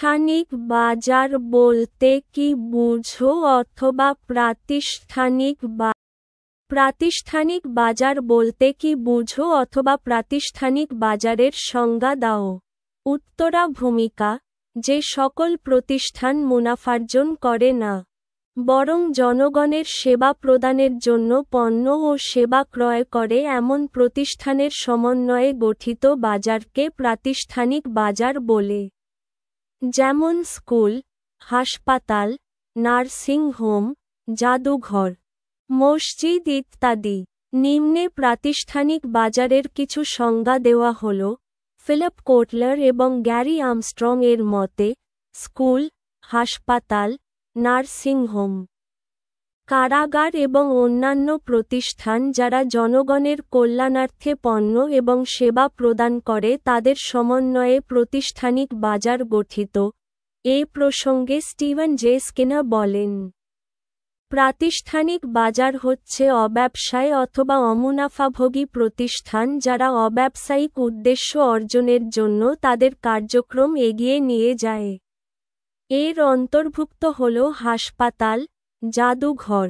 প্রাতিষ্ঠানিক বাজার বলতে কি বুঝো অথবা প্রাতিষ্ঠানিক বাজার বলতে কি বুঝো অথবা প্রাতিষ্ঠানিক বাজারের সংজ্ঞা দাও। উত্তরা ভূমিকা, যে সকল প্রতিষ্ঠান মুনাফার্জন করে না, বরং জনগণের সেবা প্রদানের জন্য পণ্য ও সেবা ক্রয় করে এমন প্রতিষ্ঠানের সমন্বয়ে গঠিত বাজারকে প্রাতিষ্ঠানিক বাজার বলে। যেমন স্কুল, হাসপাতাল, নার্সিং হোম, জাদুঘর, মসজিদ ইত্যাদি। নিম্নে প্রাতিষ্ঠানিক বাজারের কিছু সংজ্ঞা দেওয়া হল। ফিলিপ কোটলার এবং গ্যারি আর্মস্ট্রং এর মতে, স্কুল, হাসপাতাল, নার্সিং হোম, কারাগার এবং অন্যান্য প্রতিষ্ঠান যারা জনগণের কল্যাণার্থে পণ্য এবং সেবা প্রদান করে তাদের সমন্বয়ে প্রাতিষ্ঠানিক বাজার গঠিত। এ প্রসঙ্গে স্টিভেন জে স্কিনার বলেন, প্রাতিষ্ঠানিক বাজার হচ্ছে অব্যবসায় অথবা অমুনাফাভোগী প্রতিষ্ঠান যারা অব্যবসায়িক উদ্দেশ্য অর্জনের জন্য তাদের কার্যক্রম এগিয়ে নিয়ে যায়। এর অন্তর্ভুক্ত হল হাসপাতাল, জাদুঘর,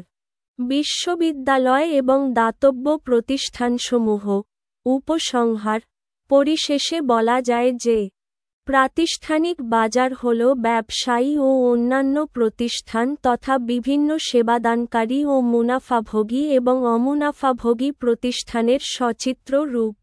বিশ্ববিদ্যালয় এবং দাতব্য প্রতিষ্ঠানসমূহ। উপসংহার: পরিশেষে বলা যায় যে, প্রাতিষ্ঠানিক বাজার হল ব্যবসায়ী ও অন্যান্য প্রতিষ্ঠান তথা বিভিন্ন সেবাদানকারী ও মুনাফাভোগী এবং অমুনাফাভোগী প্রতিষ্ঠানের সচিত্র রূপ।